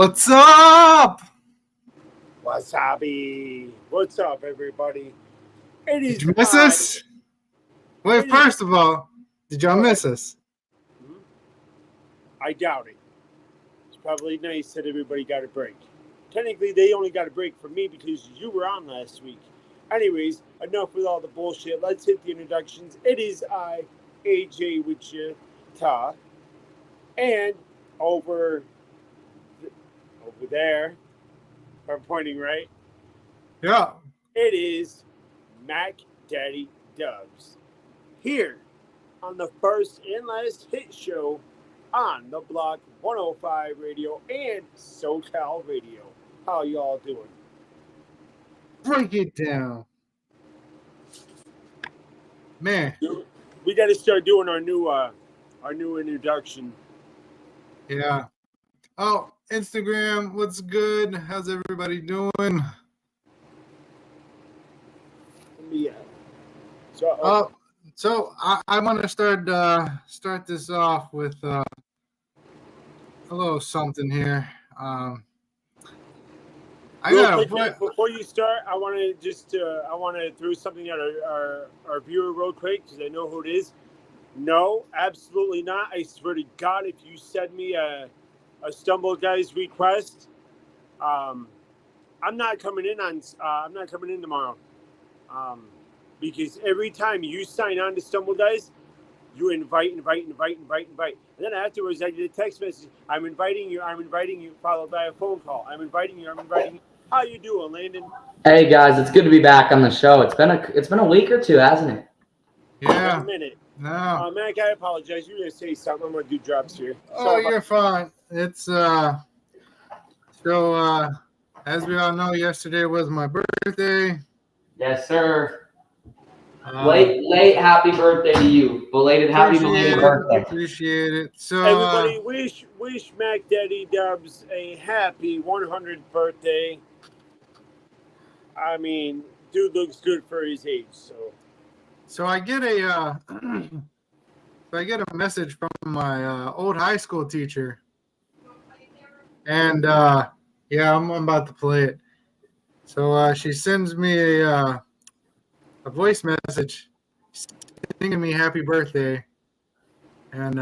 What's up? Wasabi. What's up, everybody? It Did is you miss I. us? Wait, It is. first of all, did y'all miss us? I doubt it. It's probably nice that everybody got a break. Technically, they only got a break from me because you were on last week. Anyways, enough with all the bullshit. Let's hit the introductions. It is I, AJ Wichita, and over there, if I'm pointing right, Yeah. it is Mac Daddy Dubs. Here on the first and last hit show on the Block 105 Radio and SoCal Radio. How y'all doing? Break it down. Man. We got to start doing our new introduction. Yeah. Oh, Instagram, what's good? How's everybody doing? Yeah. So I want to start this off with a little something here. Before you start, I want to throw something at our viewer real quick because I know who it is. No, absolutely not. I swear to God, if you send me a Stumble Guys request, I'm not coming in tomorrow. Because every time you sign on to Stumble Guys, you invite. And then afterwards, I get a text message. I'm inviting you, followed by a phone call. I'm inviting you. How you doing, Landon? Hey, guys, it's good to be back on the show. It's been a week or two, hasn't it? Yeah. A minute. No. Mac, I apologize. You're going to say something. I'm going to do drops here. You're fine. It's, as we all know, yesterday was my birthday. Yes, sir. Late happy birthday to you. Belated happy birthday. Appreciate it. So everybody wish Mac Daddy Dubs a happy 100th birthday. I mean, dude looks good for his age. So I get a message from my old high school teacher, and yeah, I'm about to play it. So she sends me a voice message singing me happy birthday, and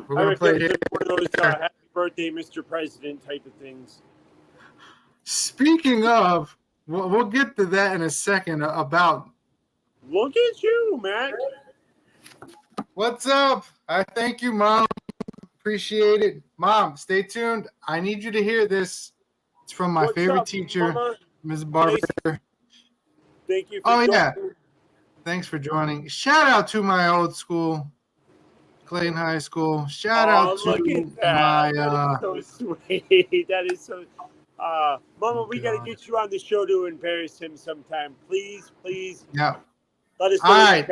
we're gonna play it. One of those happy birthday, Mr. President type of things. Speaking of, we'll get to that in a second. About look at you, Mac. What's up? I thank you, Mom. Appreciate it, Mom. Stay tuned. I need you to hear this. It's from my favorite teacher, Ms. Barber. Thank you. Yeah. Thanks for joining. Shout out to my old school, Clayton High School. Shout out to my. That is so sweet. That is so. Mama, we got to get you on the show to embarrass him sometime. Please. Yeah. Let us know. All right.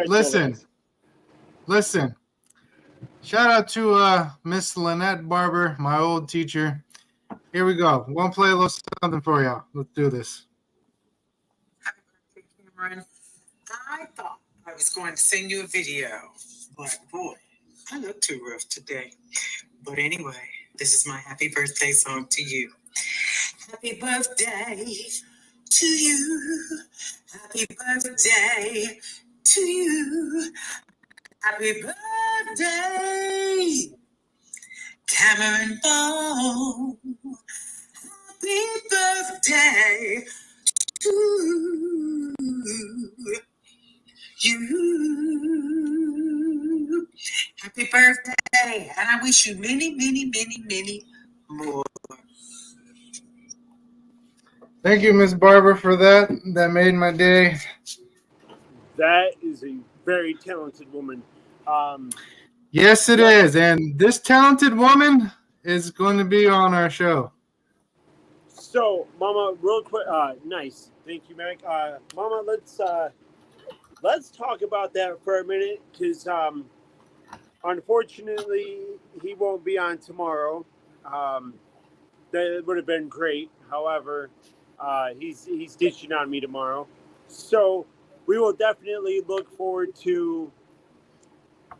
Listen. Shout out to Miss Lynette Barber, my old teacher. Here we go. We're going to play a little something for y'all. Let's do this. Happy birthday, Cameron. I thought I was going to send you a video, but boy, I look too rough today. But anyway, this is my happy birthday song to you. Happy birthday to you. Happy birthday to you. Happy birthday, Cameron Ball. Happy birthday to you. Happy birthday, and I wish you many, many, many, many more. Thank you, Miss Barber, for that. That made my day. That is a very talented woman. Yes, it is. And this talented woman is going to be on our show. So, Mama, real quick. Nice. Thank you, Mac. Mama, let's talk about that for a minute because unfortunately he won't be on tomorrow. That would have been great. However, he's ditching on me tomorrow. So we will definitely look forward to.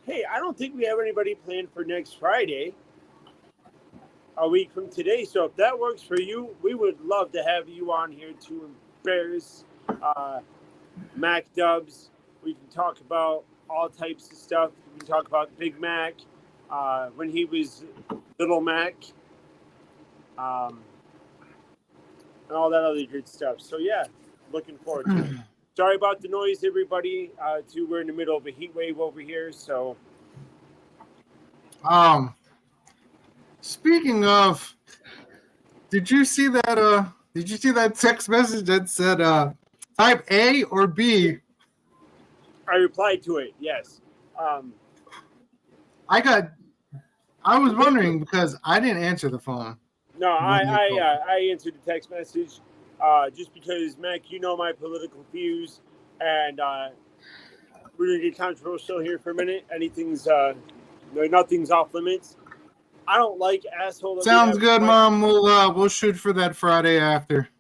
Hey, I don't think we have anybody planned for next Friday. a week from today. So if that works for you, we would love to have you on here to embarrass Mac Dubs. We can talk about all types of stuff. We can talk about Big Mac when he was Little Mac. And all that other good stuff. So yeah, looking forward to it. Sorry about the noise, everybody. We're in the middle of a heat wave over here, so. Speaking of, did you see that? Did you see that text message that said type A or B? I replied to it. Yes. I was wondering because I didn't answer the phone. No, I answered the text message just because, Mac, you know my political views, and we're gonna get controversial here for a minute. Nothing's off limits. I don't like asshole. Sounds good, Mom. We'll shoot for that Friday after.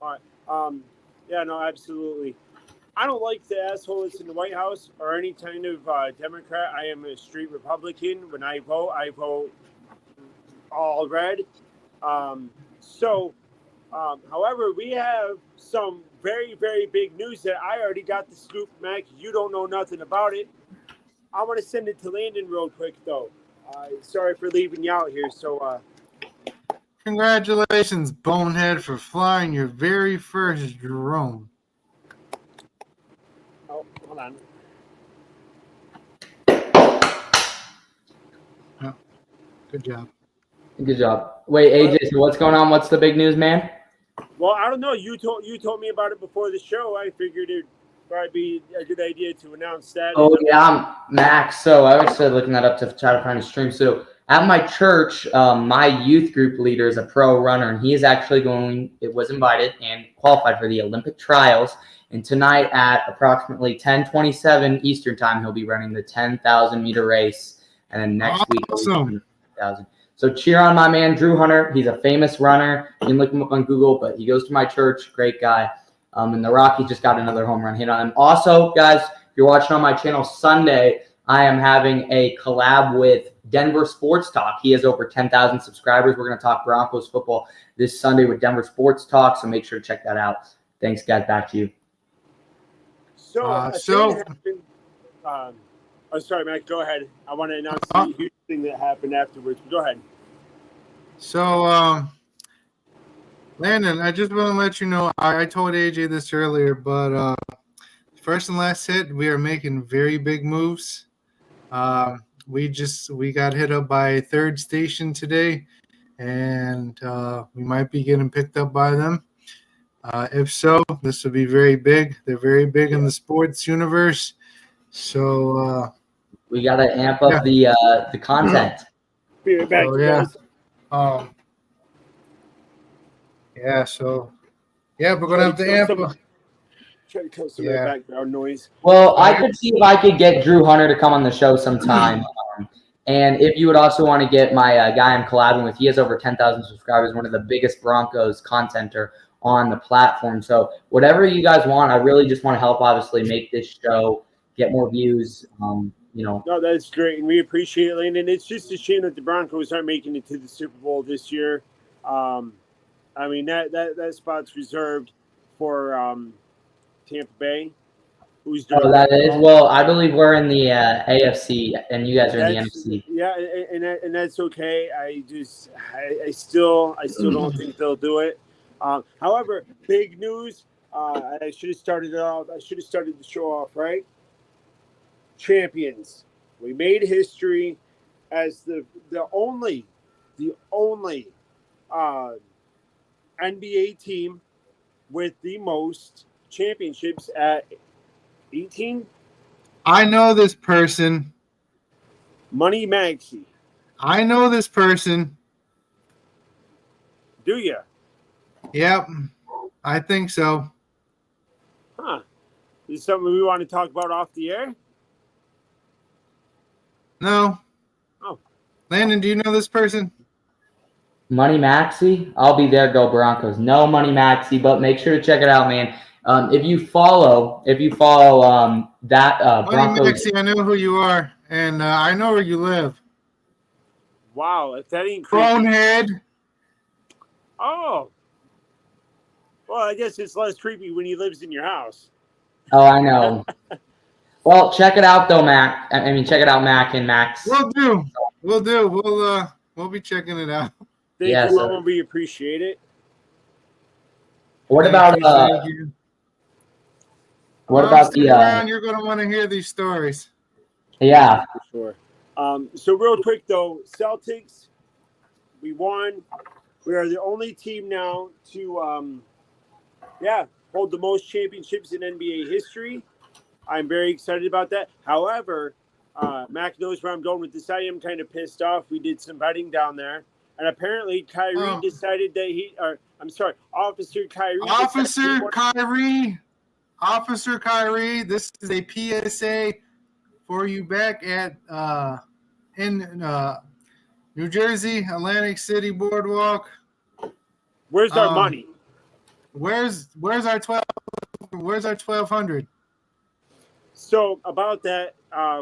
All right. Yeah, no, absolutely. I don't like the asshole that's in the White House or any kind of Democrat. I am a straight Republican. When I vote all red. However, we have some very, very big news that I already got the scoop, Mac. You don't know nothing about it. I want to send it to Landon real quick, though. Sorry for leaving you out here. So, congratulations, Bonehead, for flying your very first drone. oh, hold on. Oh, good job. Good job. Wait, AJ, so what's going on? What's the big news, man? Well, I don't know. You told me about it before the show. I figured it'd probably be a good idea to announce that. Oh, yeah, I'm Max. So I was looking that up to try to find a stream. So at my church, my youth group leader is a pro runner, and he is actually was invited and qualified for the Olympic trials. And tonight at approximately 10:27 Eastern time, he'll be running the 10,000 meter race. And then next week, Awesome. 10,000. So cheer on my man, Drew Hunter. He's a famous runner. You can look him up on Google, but he goes to my church. Great guy. And the Rockies just got another home run hit on him. Also, guys, if you're watching on my channel Sunday, I am having a collab with Denver Sports Talk. He has over 10,000 subscribers. We're going to talk Broncos football this Sunday with Denver Sports Talk, so make sure to check that out. Thanks, guys. Back to you. Oh, sorry, Mac. Go ahead. I want to announce the huge thing that happened afterwards. Go ahead. So, Landon, I just want to let you know, I told AJ this earlier, but first and last hit, we are making very big moves. We got hit up by a third station today, and we might be getting picked up by them. If so, this will be very big. They're very big in the sports universe. So we got to amp up the content. Be right back, guys. We're gonna have to amp up. Try to cut some of the background noise. Well, I could see if I could get Drew Hunter to come on the show sometime. And if you would also want to get my guy I'm collabing with, he has over 10,000 subscribers, one of the biggest Broncos contenter on the platform. So whatever you guys want, I really just want to help, obviously, make this show, get more views. No, that's great, and we appreciate it, Landon. It's just a shame that the Broncos aren't making it to the Super Bowl this year. I mean, that spot's reserved for Tampa Bay. Who's doing that is? Well, I believe we're in the AFC, and you guys are in the NFC. Yeah, and that's okay. I still don't think they'll do it. However, big news. I should have started the show off right. Champions. We made history as the only NBA team with the most championships at 18. I know this person. Money Maxey. I know this person. Do you? Yep. I think so. Huh. Is this something we want to talk about off the air? No. Oh. Landon, do you know this person? Money Maxey? I'll be there, go Broncos. No Money Maxey, but make sure to check it out, man. If you follow that Money Broncos. Maxey, I know who you are, and I know where you live. Wow, if that ain't creepy. Bonehead. Oh. Well, I guess it's less creepy when he lives in your house. Oh, I know. Well, check it out though, Mac. I mean, check it out, Mac and Max. We'll do. We'll be checking it out. Thank Yes, you, sir. Mama. We appreciate it. What Thank about you, thank you. what about stick the around, you're gonna want to hear these stories. yeah? For sure. So real quick though, Celtics, we won. We are the only team now to hold the most championships in NBA history. I'm very excited about that. However, Mac knows where I'm going with this. I am kind of pissed off. We did some betting down there, and apparently Kyrie decided that Officer Kyrie. Officer Kyrie, this is a PSA for you back at in New Jersey, Atlantic City Boardwalk. Where's our money? Where's our 1200? So about that,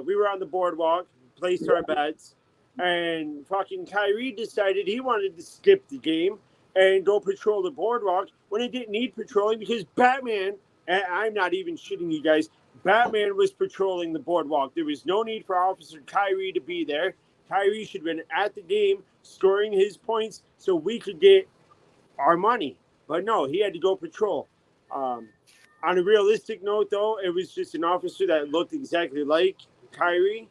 we were on the boardwalk, placed our bets, and fucking Kyrie decided he wanted to skip the game and go patrol the boardwalk when it didn't need patrolling because Batman, and I'm not even shitting you guys, Batman was patrolling the boardwalk. There was no need for Officer Kyrie to be there. Kyrie should have been at the game scoring his points so we could get our money. But no, he had to go patrol. On a realistic note, though, it was just an officer that looked exactly like Kyrie.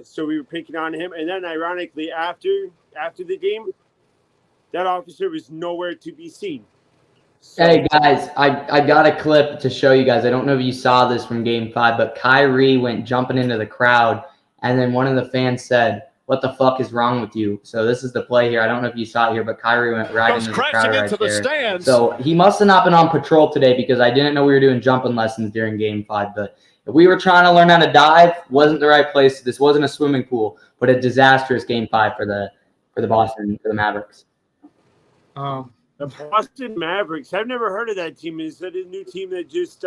So we were picking on him. And then, ironically, after the game, that officer was nowhere to be seen. So, Hey, guys, I got a clip to show you guys. I don't know if you saw this from Game 5, but Kyrie went jumping into the crowd, and then one of the fans said, "What the fuck is wrong with you?" So this is the play here. I don't know if you saw it here, but Kyrie went right into the crowd right there. Stands. So he must have not been on patrol today because I didn't know we were doing jumping lessons during Game 5. But if we were trying to learn how to dive, wasn't the right place. This wasn't a swimming pool, but a disastrous Game 5 for the Mavericks. the Boston Mavericks. I've never heard of that team. Is that a new team that just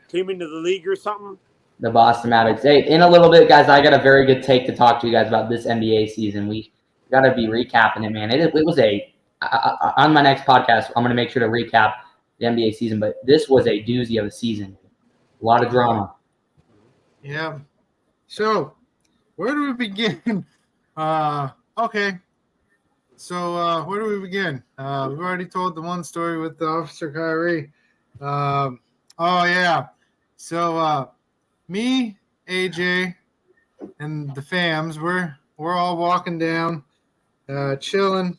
came into the league or something? The Boston Mavericks. Hey, in a little bit, guys, I got a very good take to talk to you guys about this NBA season. We got to be recapping it, man. It was on my next podcast, I'm going to make sure to recap the NBA season, but this was a doozy of a season. A lot of drama. Yeah. So, where do we begin? Okay. So, where do we begin? We've already told the one story with the Officer Kyrie. Oh, yeah. So, me, AJ, and the fams, we're all walking down, chilling,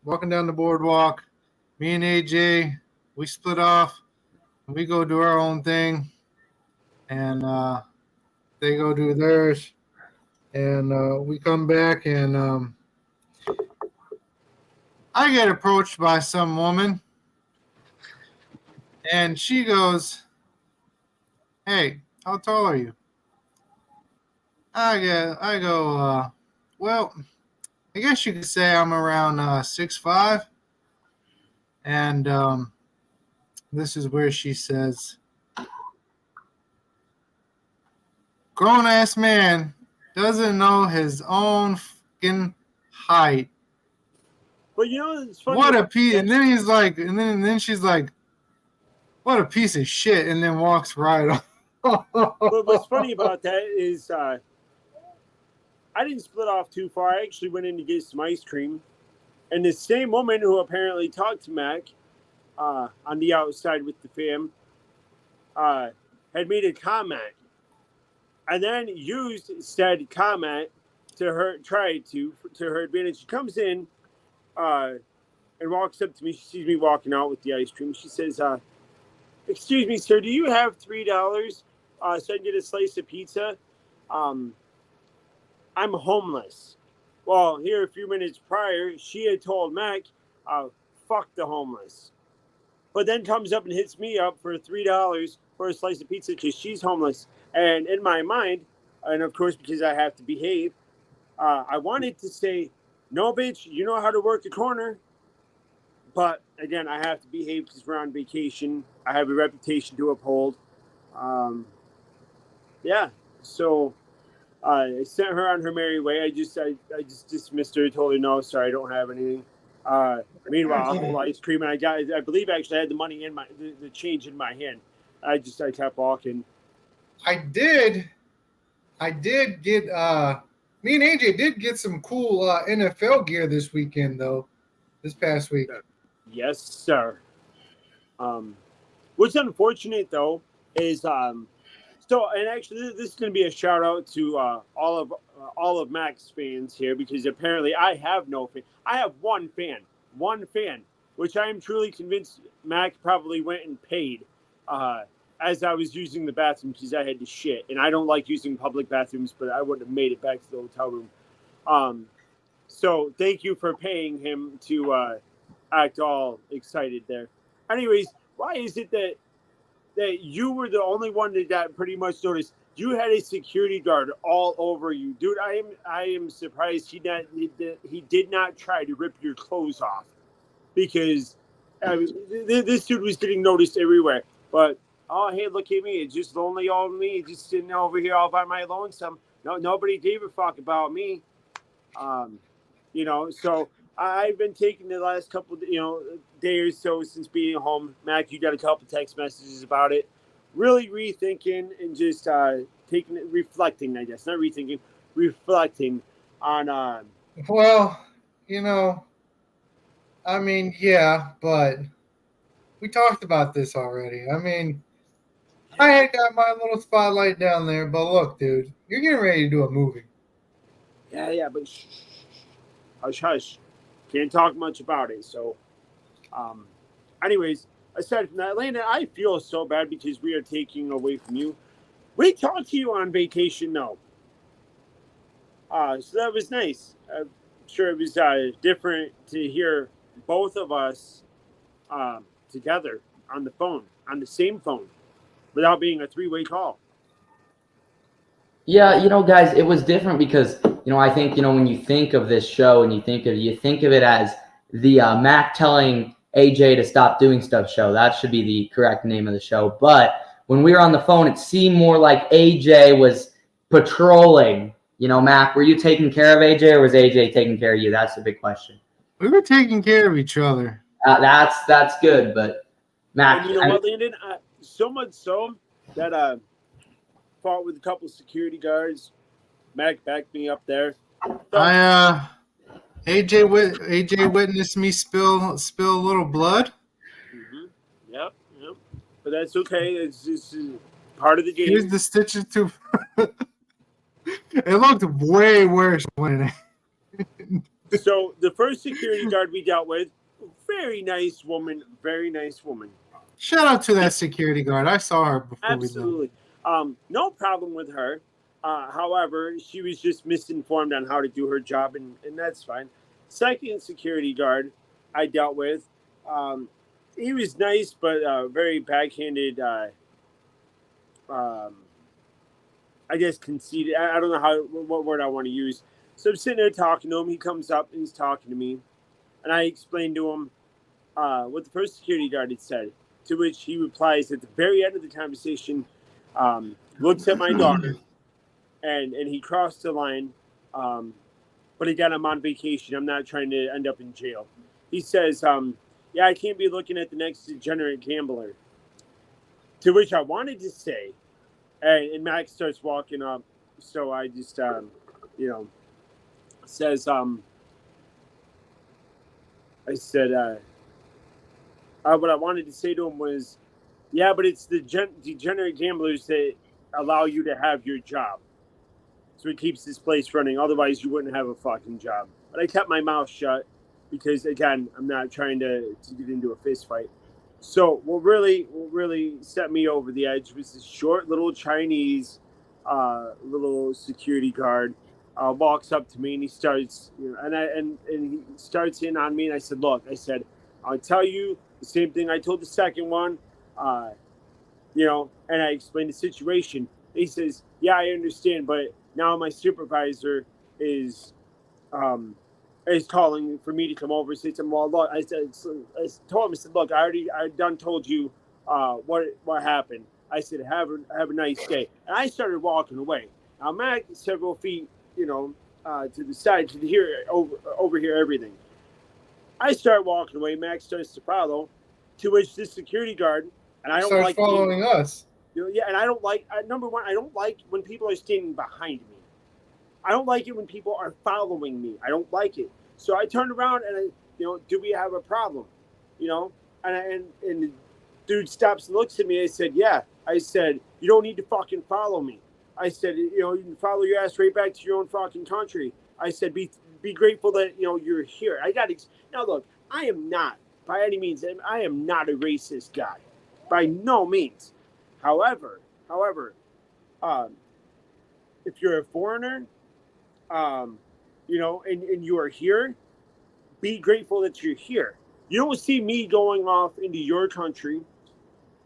walking down the boardwalk. Me and AJ, we split off. We go do our own thing, and they go do theirs. And we come back, and I get approached by some woman, and she goes, "Hey, how tall are you?" I go, well, I guess you could say I'm around 6'5". And this is where she says, grown-ass man doesn't know his own fucking height. But you know, it's funny. What a piece! And then he's like, and then she's like, "What a piece of shit!" And then walks right off. But what's funny about that is I didn't split off too far. I actually went in to get some ice cream. And the same woman who apparently talked to Mac on the outside with the fam had made a comment. And then used said comment to her, tried to her advantage. She comes in and walks up to me. She sees me walking out with the ice cream. She says, "Excuse me, sir, do you have $3 so I can get a slice of pizza? I'm homeless." Well, here a few minutes prior, she had told Mac, "Fuck the homeless." But then comes up and hits me up for $3 for a slice of pizza because she's homeless. And in my mind, and of course because I have to behave, I wanted to say, "No, bitch, you know how to work the corner." But again, I have to behave because we're on vacation. I have a reputation to uphold. Yeah, so I sent her on her merry way. I just dismissed her, told her no, sorry, I don't have anything. Meanwhile, a whole ice cream, and I believe actually I had the money in the change in my hand. I kept walking. I did get me and AJ did get some cool NFL gear this weekend though. This past week. Yes, sir. What's unfortunate though is so, and actually this is going to be a shout out to all of Mac's fans here, because apparently I have no fan. I have one fan, which I am truly convinced Mac probably went and paid as I was using the bathroom because I had to shit, and I don't like using public bathrooms, but I wouldn't have made it back to the hotel room. So thank you for paying him to act all excited there. Anyways, why is it that you were the only one that got pretty much noticed? You had a security guard all over you, dude. I am surprised he did not try to rip your clothes off, because this dude was getting noticed everywhere. But oh, hey, look at me! It's just lonely old me, just sitting over here all by my lonesome. No, nobody gave a fuck about me. So I've been taking the last couple, day or so since being home. Mac, you got a couple text messages about it. Really rethinking and just reflecting, I guess. Not rethinking, reflecting on. Well, I mean, yeah, but we talked about this already. I mean, I had got my little spotlight down there, but look, dude, you're getting ready to do a movie. Yeah, but hush, hush. Can't talk much about it. So, anyways, aside from that, Landon, I feel so bad because we are taking away from you. We talked to you on vacation, though. So that was nice. I'm sure it was different to hear both of us together on the phone, on the same phone, without being a three-way call. Yeah, guys, it was different because, I think, when you think of this show and you think of it as the Mac telling AJ to stop doing stuff show. That should be the correct name of the show. But when we were on the phone, it seemed more like AJ was patrolling. Mac, were you taking care of AJ or was AJ taking care of you? That's the big question. We were taking care of each other. That's good, but Mac. And you know what, Landon? So much so that fought with a couple of security guards. Mac backed me up there. AJ witnessed me spill a little blood. Mm-hmm. Yep. But that's okay. It's just part of the game. Here's the stitches too. It looked way worse when it. So the first security guard we dealt with, very nice woman. Shout out to that security guard. I saw her before. Absolutely. No problem with her. However, she was just misinformed on how to do her job, and that's fine. Second security guard I dealt with, he was nice, but very backhanded. I guess conceited. I don't know what word I want to use. So I'm sitting there talking to him. He comes up and he's talking to me, and I explained to him what the first security guard had said. To which he replies at the very end of the conversation, looks at my daughter, and he crossed the line. But again, I'm on vacation. I'm not trying to end up in jail. He says, yeah, I can't be looking at the next degenerate gambler. To which I wanted to say, and Max starts walking up. So I just, says, I said, what I wanted to say to him was, yeah, but it's the degenerate gamblers that allow you to have your job. So it keeps this place running. Otherwise, you wouldn't have a fucking job. But I kept my mouth shut because, again, I'm not trying to get into a fist fight. So what really set me over the edge was this short little Chinese little security guard walks up to me and he starts, and he starts in on me. And I said, look, I'll tell you the same thing I told the second one, and I explained the situation. He says, yeah, I understand, but now my supervisor is calling for me to come over and say something. Well, look, I told him, I said, look, I done told you what happened. I said, have a nice day. And I started walking away. Now Mac is several feet, to the side to hear overhear everything. I start walking away. Mac starts to follow, to which this security guard, and I don't Starts like following us. yeah, and I don't like number one. I don't like when people are standing behind me. I don't like it when people are following me. I don't like it. So I turned around and do we have a problem? And the dude stops and looks at me. I said, yeah. I said, you don't need to fucking follow me. I said, you can follow your ass right back to your own fucking country. I said, be grateful that you're here. Now look, I am not by any means. I am not a racist guy, by no means. However, if you're a foreigner, and you are here, be grateful that you're here. You don't see me going off into your country,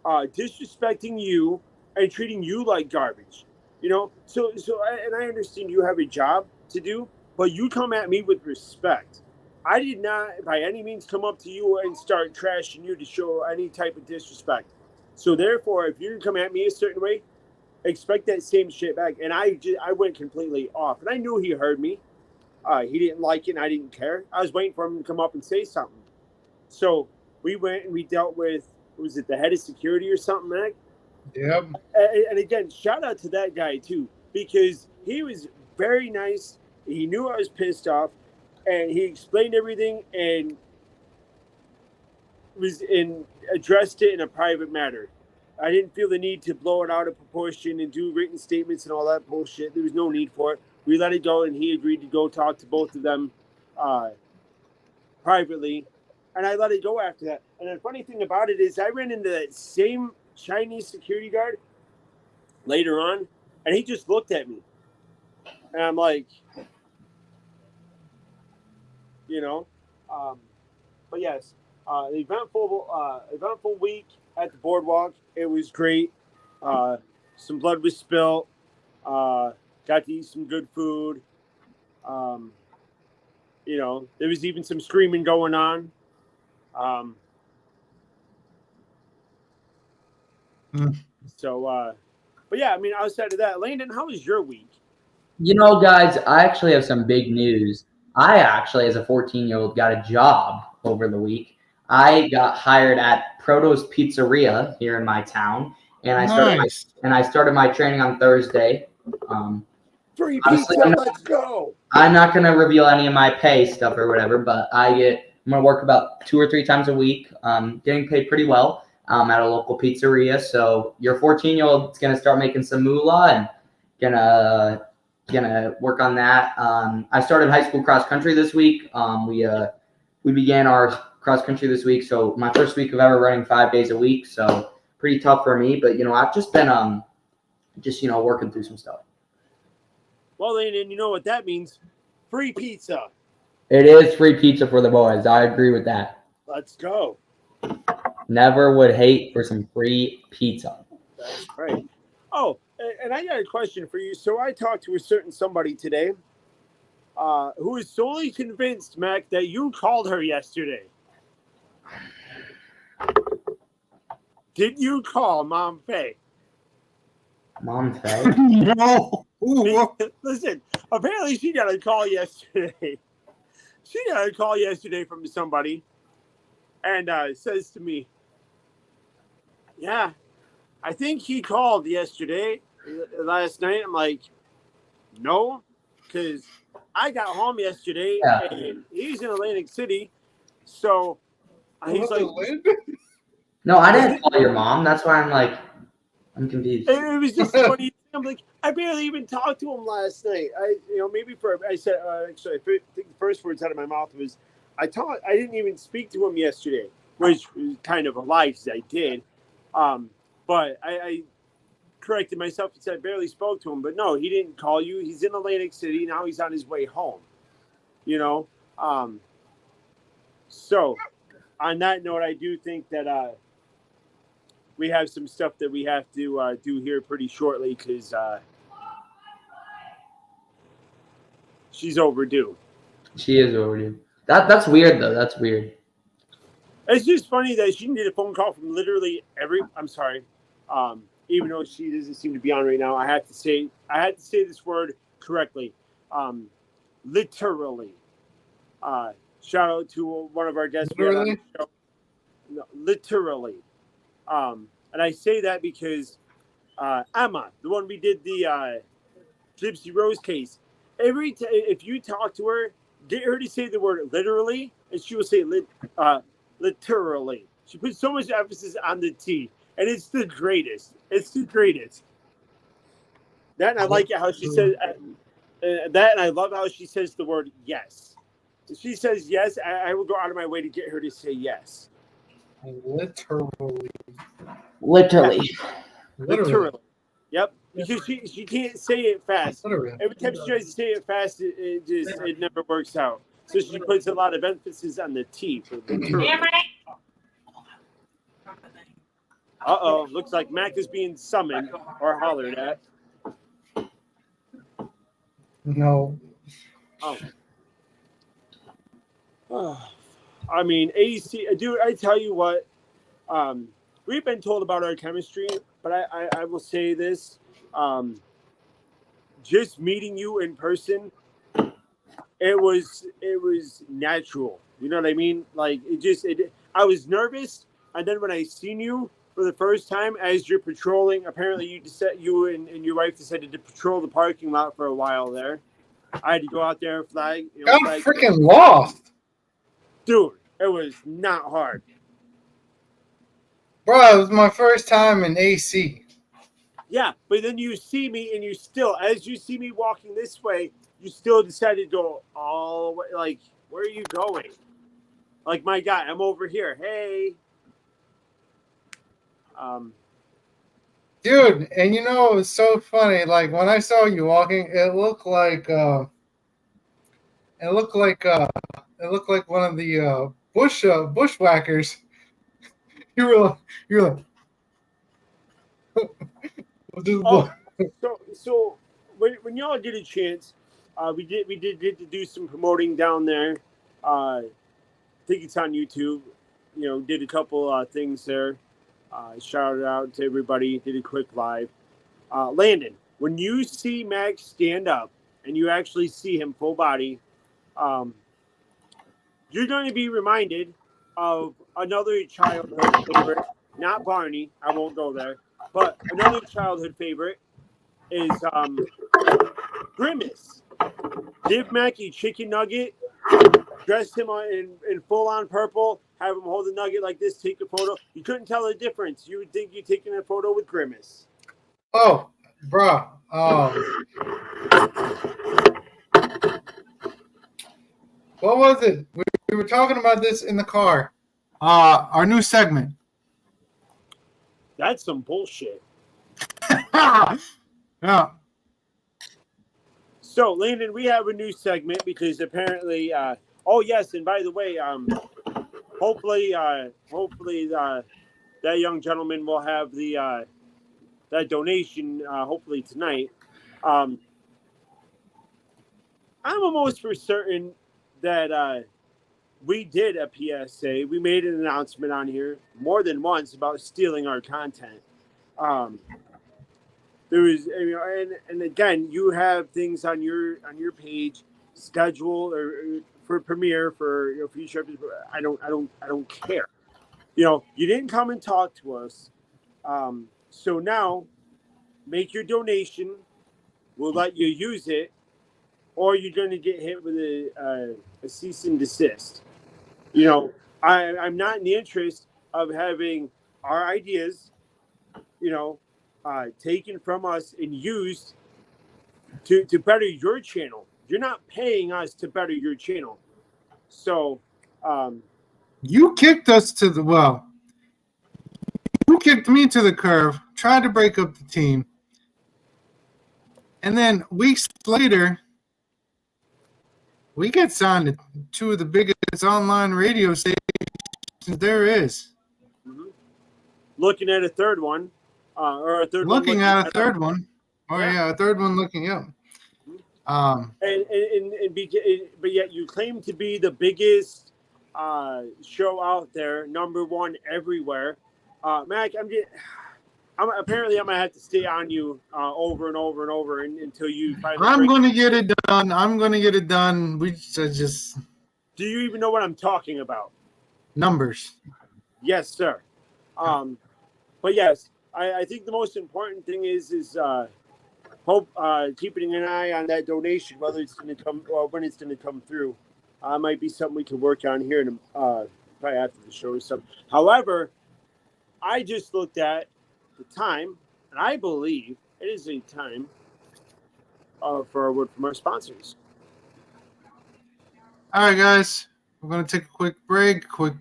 disrespecting you and treating you like garbage. And I understand you have a job to do, but you come at me with respect. I did not by any means come up to you and start trashing you to show any type of disrespect. So therefore, if you come at me a certain way, expect that same shit back. And I went completely off, and I knew he heard me. He didn't like it, and I didn't care. I was waiting for him to come up and say something. So we went and we dealt with, was it the head of security or something, Mac? Yep. And again, shout out to that guy too, because he was very nice. He knew I was pissed off, and he explained everything and addressed it in a private matter. I didn't feel the need to blow it out of proportion and do written statements and all that bullshit. There was no need for it. We let it go, and he agreed to go talk to both of them privately, and I let it go after that. And the funny thing about it is I ran into that same Chinese security guard later on, and he just looked at me. And I'm like, but yes, eventful week at the boardwalk. It was great. Some blood was spilled. Got to eat some good food. There was even some screaming going on. But yeah, I mean, outside of that, Landon, how was your week? Guys, I actually have some big news. I actually, as a 14-year-old, got a job over the week. I got hired at Proto's Pizzeria here in my town, and I started my training on Thursday. Free pizza, let's go. I'm not gonna reveal any of my pay stuff or whatever, but I'm gonna work about 2 or 3 times a week. Getting paid pretty well at a local pizzeria. So your 14-year-old is gonna start making some moolah and gonna work on that. I started high school cross country this week. We began our cross country this week, so my first week of ever running 5 days a week. So pretty tough for me, but I've just been working through some stuff. Well, and you know what that means? Free pizza. It is free pizza for the boys. I agree with that. Let's go. Never would hate for some free pizza. That's right. Oh, and I got a question for you. So I talked to a certain somebody today who is solely convinced, Mac, that you called her yesterday. Did you call Mom Faye? Mom Faye? No. Listen, apparently she got a call yesterday. She got a call yesterday from somebody and says to me, yeah, I think he called last night. I'm like, no, because I got home yesterday and he's in Atlantic City. So he's like, no, I didn't call your mom. That's why I'm confused. It was just funny. I'm like, I barely even talked to him last night. I said, actually, I think the first words out of my mouth was, I didn't even speak to him yesterday, which was kind of a lie because I did. But I corrected myself and said I barely spoke to him. But no, he didn't call you. He's in Atlantic City. Now he's on his way home. So on that note, I do think that we have some stuff that we have to do here pretty shortly because she's overdue. She is overdue. That's weird though. That's weird. It's just funny that she can get a phone call from literally even though she doesn't seem to be on right now. I had to say this word correctly. Literally. Shout out to one of our guests. Literally? No, literally. And I say that because Emma, the one we did the Gypsy Rose case, if you talk to her, get her to say the word literally, and she will say literally. She puts so much emphasis on the T, and it's the greatest. It's the greatest. That, and I like it how she says that, and I love how she says the word yes. If she says yes, I will go out of my way to get her to say yes. Literally. Literally. Literally. Yep. Because she can't say it fast. Literally. Every time she tries to say it fast, it never works out. So she puts a lot of emphasis on the T for literally. Uh-oh. Looks like Mac is being summoned or hollered at. No. Oh. I mean, AC, dude, I tell you what, we've been told about our chemistry, but I will say this, just meeting you in person, it was natural. You know what I mean? Like, I was nervous, and then when I seen you for the first time as you're patrolling, apparently you and your wife decided to patrol the parking lot for a while there. I had to go out there and flag. I'm freaking lost. Dude, it was not hard. Bro, it was my first time in AC. Yeah, but then you see me and as you see me walking this way, you still decided to go all the way. Like, where are you going? Like, my guy, I'm over here. Hey. Dude, and it was so funny. Like, when I saw you walking, it looked like one of the bushwhackers. You were like so when y'all get a chance, we did get to do some promoting down there. I think it's on YouTube. Did a couple things there. Shouted out to everybody. Did a quick live. Landon, when you see Max stand up and you actually see him full body, you're going to be reminded of another childhood favorite, not Barney. I won't go there, but another childhood favorite is Grimace. Give Mackie chicken nugget, dress him in full on purple, have him hold the nugget like this, take a photo. You couldn't tell the difference. You would think you're taking a photo with Grimace. Oh, bro. What was it? We were talking about this in the car. Our new segment. That's some bullshit. Yeah. So, Landon, we have a new segment because apparently, oh yes, and by the way, hopefully, that young gentleman will have the that donation hopefully tonight. I'm almost for certain that we did a PSA. We made an announcement on here more than once about stealing our content. There was, and again, you have things on your page, schedule or for premiere for future episodes. I don't care. You didn't come and talk to us. So now, make your donation. We'll let you use it, or you're going to get hit with a cease and desist. I'm not in the interest of having our ideas, taken from us and used to better your channel. You're not paying us to better your channel. So, you kicked us to the well. You kicked me to the curb, tried to break up the team. And then weeks later, we get signed to two of the biggest online radio stations there is. Mm-hmm. Looking at a third one, or a third one. Looking at a third one. Oh yeah, a third one looking up. But yet you claim to be the biggest show out there, number one everywhere. Mac, apparently I'm gonna have to stay on you over and over and over until you finally. I'm going to get it done. We just. Do you even know what I'm talking about? Numbers. Yes, sir. But yes, I think the most important thing is hope keeping an eye on that donation, whether it's going to come or when it's going to come through. Might be something we can work on here in probably after the show or something. However, I just looked at the time, and I believe it is a time for a word from our sponsors. All right, guys. We're going to take a quick break, quick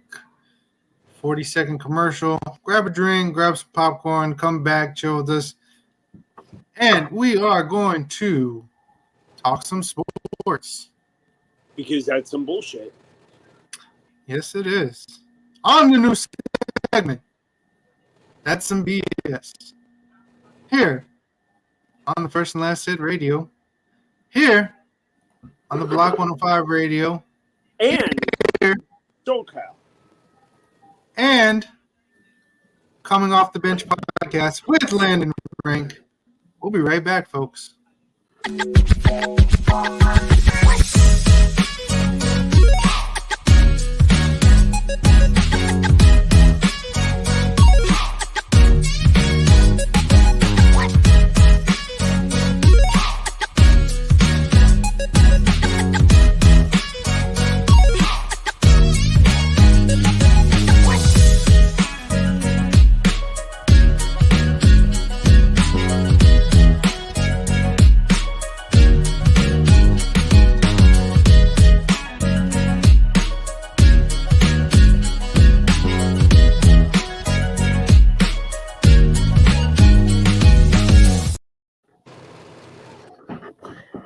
40-second commercial. Grab a drink, grab some popcorn, come back, chill with us. And we are going to talk some sports. Because that's some bullshit. Yes, it is. On the new segment, that's some BS. Here on the First and Last Hit Radio. Here on the Block 105 Radio. And Here. SoCal. And coming off the bench podcast with Landon Rank. We'll be right back, folks.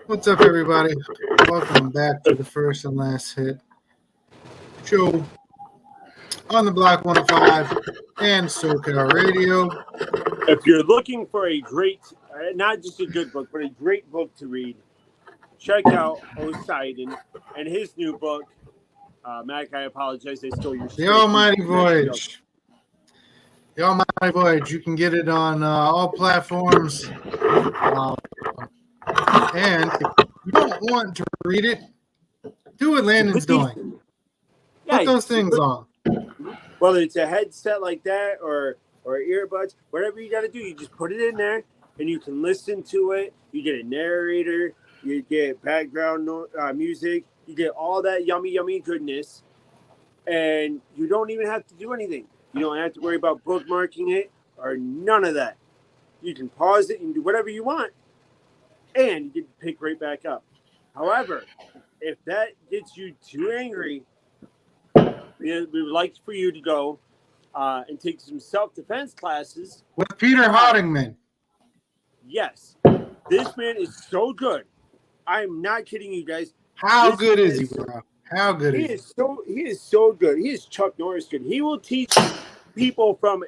What's up, everybody? Welcome back to the First and Last Hit show on the Block 105 and SoCal Radio. If you're looking for a great, not just a good book, but a great book to read, check out Poseidon and his new book. Mac, I apologize. I stole your The Almighty Voyage. The Almighty Voyage. You can get it on all platforms. And if you don't want to read it, do what Landon's doing. Put those things on. Whether it's a headset like that or earbuds, whatever you got to do, you just put it in there and you can listen to it. You get a narrator, you get background music, you get all that yummy goodness, and you don't even have to do anything. You don't have to worry about bookmarking it or none of that. You can pause it and do whatever you want, and you can pick right back up. However, if that gets you too angry, we would like for you to go and take some self-defense classes with Peter Hoddingman. Yes, this man is so good. I'm not kidding you guys. How good is he, bro? How good is he? He is so good. He is Chuck Norris good. He will teach people from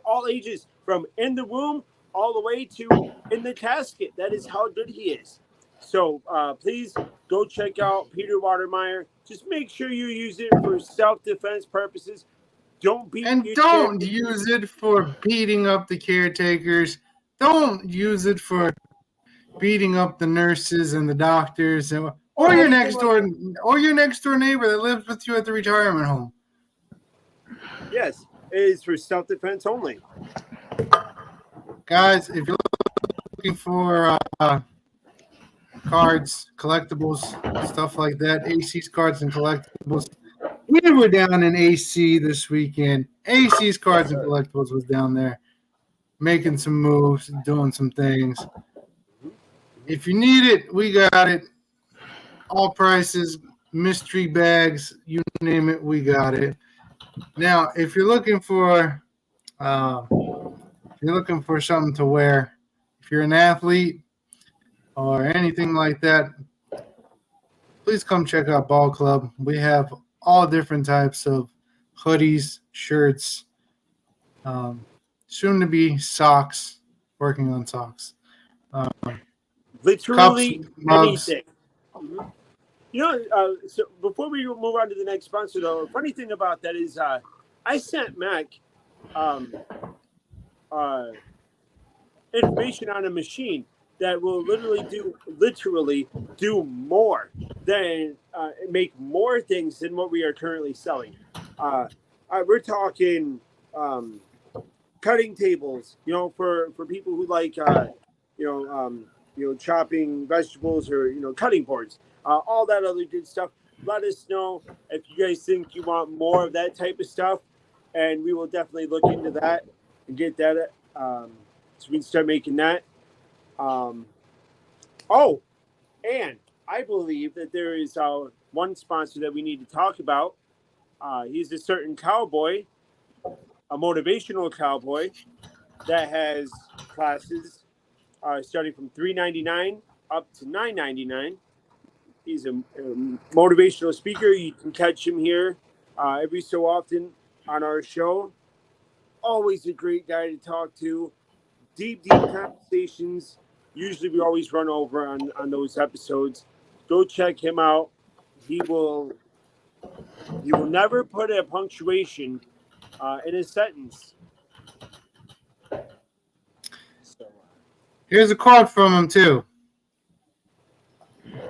all ages, from in the womb all the way to in the casket. That is how good he is. So please go check out Peter Watermeyer. Just make sure you use it for self-defense purposes. Don't use it for beating up the caretakers. Don't use it for beating up the nurses and the doctors, or your next door neighbor that lives with you at the retirement home. Yes, it is for self-defense only. Guys, if you're looking for cards, collectibles, stuff like that, AC's cards and collectibles, we were down in AC this weekend. AC's Cards and Collectibles was down there making some moves, doing some things. If you need it, we got it. All prices, mystery bags, you name it, we got it. Now, if you're looking for something to wear, if you're an athlete or anything like that, please come check out Ball Club. We have all different types of hoodies, shirts, soon to be socks, working on socks. Literally cups, mugs. anything. You know, so before we move on to the next sponsor, though, a funny thing about that is I sent Mac information on a machine that will literally do more than make more things than what we are currently selling. We're talking cutting tables, for people who like chopping vegetables, or cutting boards, all that other good stuff. Let us know if you guys think you want more of that type of stuff, and we will definitely look into that and get that so we can start making that. Oh, and I believe that there is one sponsor that we need to talk about. He's a certain cowboy, a motivational cowboy that has classes starting from $3.99 up to $9.99. He's a motivational speaker. You can catch him here every so often on our show. Always a great guy to talk to. Deep conversations. Usually we always run over on those episodes. Go check him out. He will never put a punctuation in a sentence. So, Here's a quote from him too.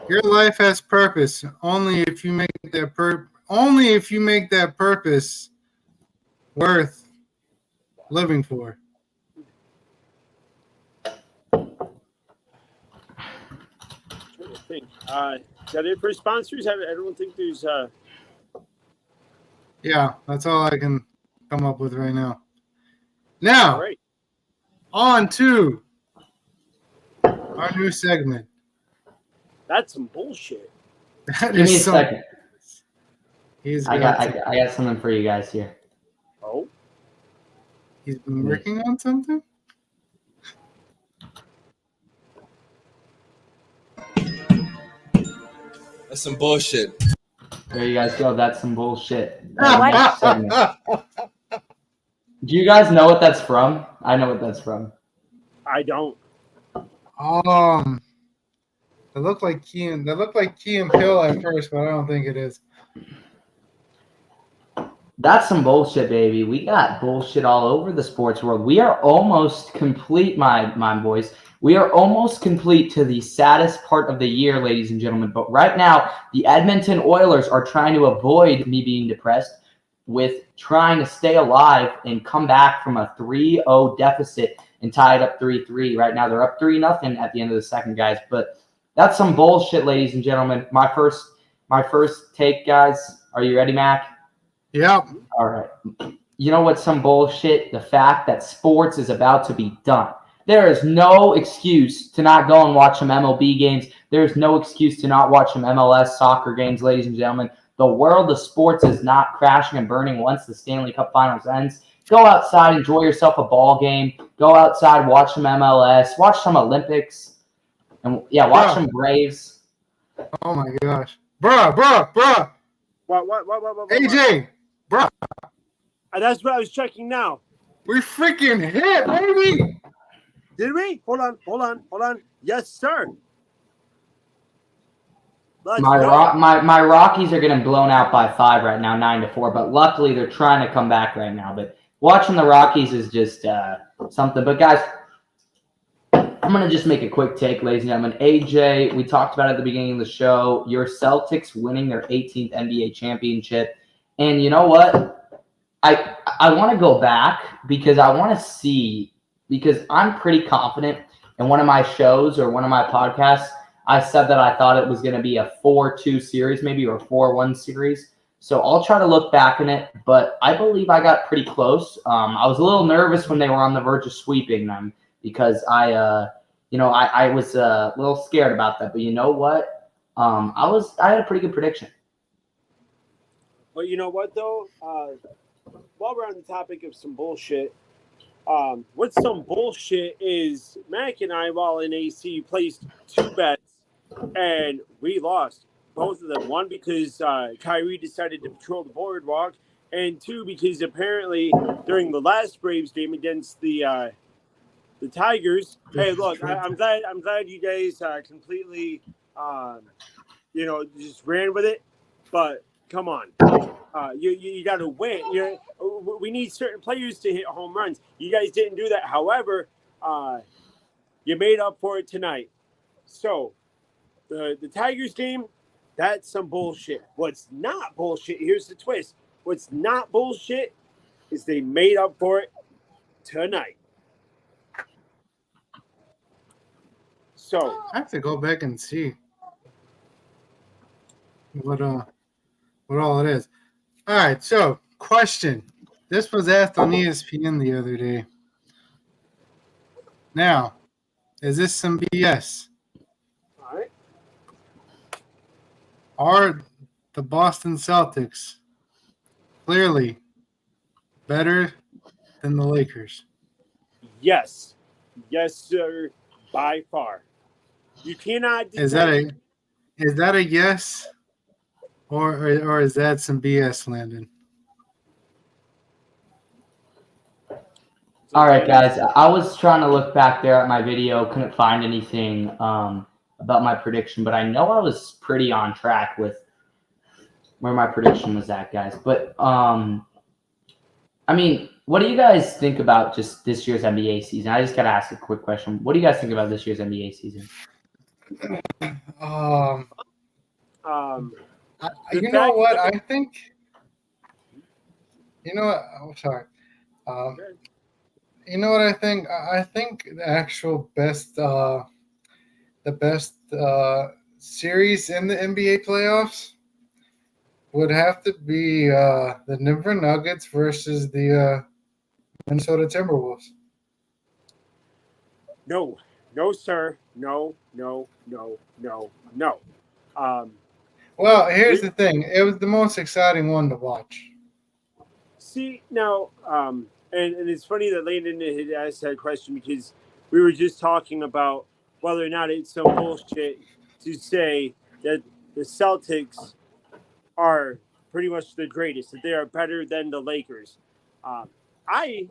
Your life has purpose only if you make that purpose worth living for. trying to think. Is that it for sponsors? I don't think there's. Yeah, that's all I can come up with right now. Now, All right. on to our new segment. That's some bullshit. That Give me a is second. I I got something for you guys here. Oh. He's been working on something? That's some bullshit. There you guys go. That's some bullshit. What? Do you guys know what that's from? I know what that's from. I don't. They look like Key and Peele at first, but I don't think it is. That's some bullshit, baby. We got bullshit all over the sports world. We are almost complete, my boys. We are almost complete to the saddest part of the year, ladies and gentlemen. But right now, the Edmonton Oilers are trying to avoid me being depressed with trying to stay alive and come back from a 3-0 deficit and tie it up 3-3. Right now, they're up 3-0 at the end of the second, guys. But that's some bullshit, ladies and gentlemen. My first take, guys. Are you ready, Mac? Yep. All right. You know what's some bullshit? The fact that sports is about to be done. There is no excuse to not go and watch some MLB games. There's no excuse to not watch some MLS soccer games, ladies and gentlemen. The world of sports is not crashing and burning once the Stanley Cup Finals ends. Go outside, enjoy yourself a ball game. Go outside, watch some MLS, watch some Olympics, and watch some Braves. Oh my gosh, bruh. What? AJ, bruh. That's what I was checking now. We freaking hit, baby. Did we? Hold on. Yes, sir. My Rockies are getting blown out by 5 right now, 9-4. But luckily, they're trying to come back right now. But watching the Rockies is just something. But guys, I'm gonna just make a quick take, ladies and gentlemen. AJ, we talked about it at the beginning of the show. Your Celtics winning their 18th NBA championship, and you know what? I want to go back because I want to see, because I'm pretty confident in one of my shows or one of my podcasts, I said that I thought it was going to be a 4-2 series maybe, or 4-1 series. So I'll try to look back in it, but I believe I got pretty close. I was a little nervous when they were on the verge of sweeping them because I was a little scared about that. But you know what? I had a pretty good prediction. But you know what though? While we're on the topic of some bullshit, what's some bullshit is Mac and I, while in AC, placed 2 bets and we lost both of them. 1 because Kyrie decided to patrol the boardwalk, and 2 because apparently during the last Braves game against the Tigers. Hey, look, I'm glad you guys completely, just ran with it. But Come on. You got to win. We need certain players to hit home runs. You guys didn't do that. However, you made up for it tonight. So the Tigers game, that's some bullshit. What's not bullshit, here's the twist. What's not bullshit is they made up for it tonight. So I have to go back and see what all it is. All right, so question. This was asked on ESPN the other day. Now, is this some BS? all right. Are the Boston Celtics clearly better than the Lakers? Yes. Yes, sir. By far. You cannot Is that a yes, or is that some BS, Landon? All right, guys. I was trying to look back there at my video, couldn't find anything about my prediction, but I know I was pretty on track with where my prediction was at, guys. But I mean, what do you guys think about just this year's NBA season? I just got to ask a quick question. What do you guys think about this year's NBA season? You know what? I think. You know what? I'm sorry. You know what I think? I think the actual best, the best series in the NBA playoffs would have to be the Denver Nuggets versus the Minnesota Timberwolves. No, sir. No. Well, here's the thing. It was the most exciting one to watch. See, now, and it's funny that Landon had asked that question because we were just talking about whether or not it's some bullshit to say that the Celtics are pretty much the greatest, that they are better than the Lakers. I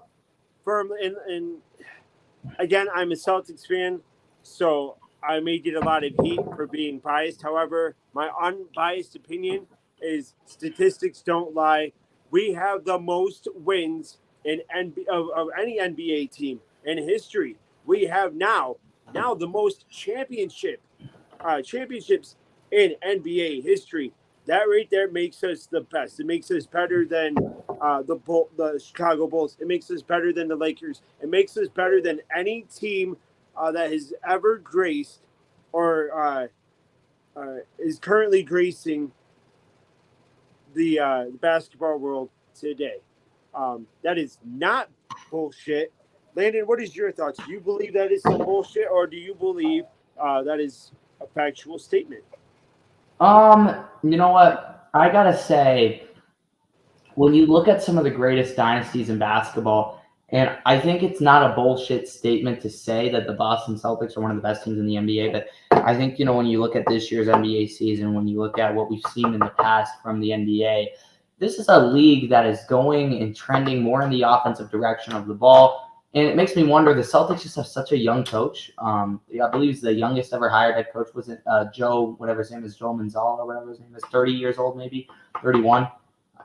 firmly, and again, I'm a Celtics fan, so I may get a lot of heat for being biased. However, my unbiased opinion is statistics don't lie. We have the most wins in of any NBA team in history. We have now the most championships in NBA history. That right there makes us the best. It makes us better than the Chicago Bulls. It makes us better than the Lakers. It makes us better than any team that has ever graced or is currently gracing the basketball world today. That is not bullshit. Landon, what is your thoughts? Do you believe that is some bullshit, or do you believe that is a factual statement? You know what? I gotta say, when you look at some of the greatest dynasties in basketball, and I think it's not a bullshit statement to say that the Boston Celtics are one of the best teams in the NBA, but I think, when you look at this year's NBA season, when you look at what we've seen in the past from the NBA, this is a league that is going and trending more in the offensive direction of the ball. And it makes me wonder, the Celtics just have such a young coach. I believe he's the youngest ever hired head coach was Joe, whatever his name is, Joe Manziel or whatever his name is, 30 years old maybe, 31.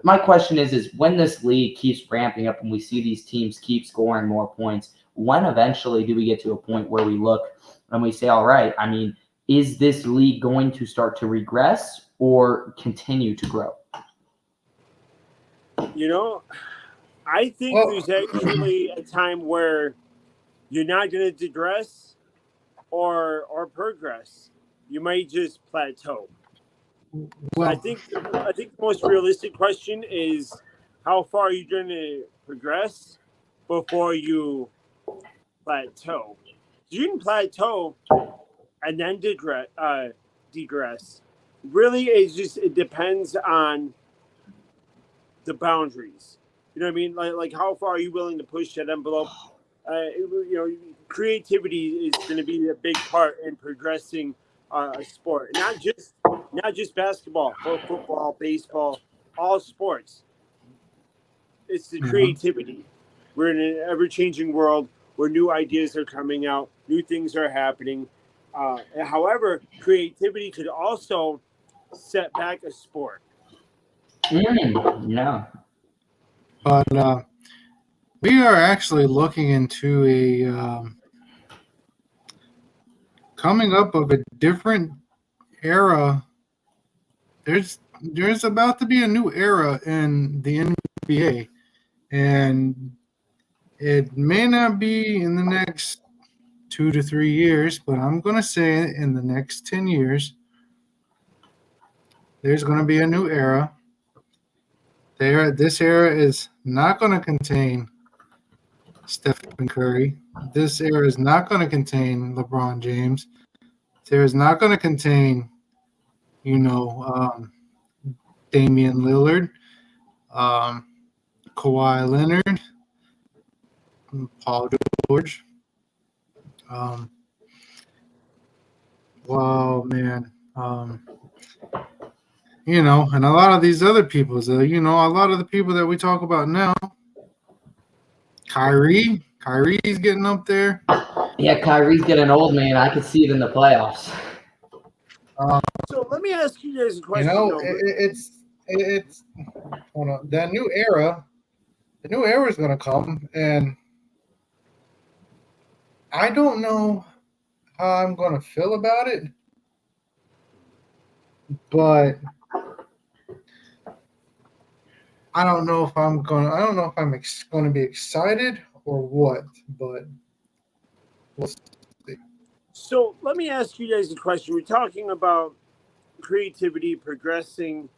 My question is when this league keeps ramping up and we see these teams keep scoring more points, when eventually do we get to a point where we look and we say, all right, I mean, is this league going to start to regress or continue to grow? I think there's actually a time where you're not going to digress or progress. You might just plateau. Well, I think the most realistic question is how far are you going to progress before you plateau? You can plateau and then digress. Really, it depends on the boundaries. You know what I mean? Like how far are you willing to push that envelope? Creativity is going to be a big part in progressing a sport. Not just basketball, but football, baseball, all sports. It's the creativity. We're in an ever-changing world where new ideas are coming out, new things are happening. However, creativity could also set back a sport. No. But we are actually looking into coming up of a different era. There's about to be a new era in the NBA, and it may not be in the next 2 to 3 years, but I'm gonna say in the next 10 years, there's gonna be a new era. This era is not gonna contain Stephen Curry. This era is not going to contain LeBron James. This era is not going to contain, Damian Lillard, um, Kawhi Leonard, Paul George. Wow, man. And a lot of these other people, a lot of the people that we talk about now, Kyrie's getting up there. Yeah, Kyrie's getting old, man. I could see it in the playoffs. So let me ask you guys a question. It's hold on. The new era is going to come, and I don't know how I'm going to feel about it, but I don't know if I'm going to be excited or what, but we'll see. So let me ask you guys a question. We're talking about creativity, progressing,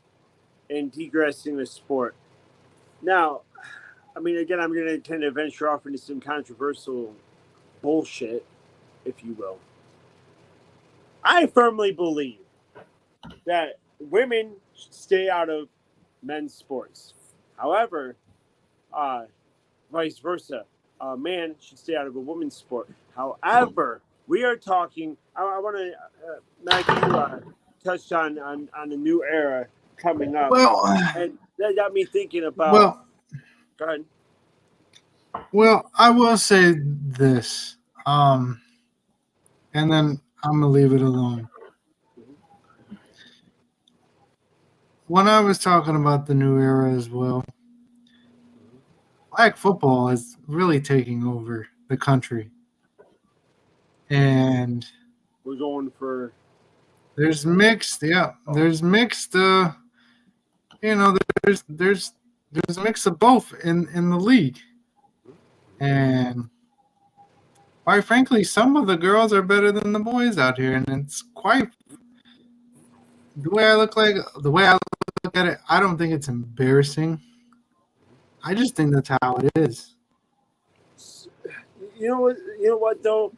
and degressing the sport. Now, I mean, again, I'm going to kind of venture off into some controversial bullshit, if you will. I firmly believe that women should stay out of men's sports. However, vice versa, a man should stay out of a woman's sport. However, we are talking. I want to, Mac, you touched on a new era coming up, and that got me thinking about. Well, go ahead. Well, I will say this, and then I'm gonna leave it alone. When I was talking about the new era as well, flag football is really taking over the country, and We're going for. There's mixed. There's a mix of both in the league, and quite frankly, some of the girls are better than the boys out here, and it's quite the way I look at it. I don't think it's embarrassing. I just think that's how it is. You know what though.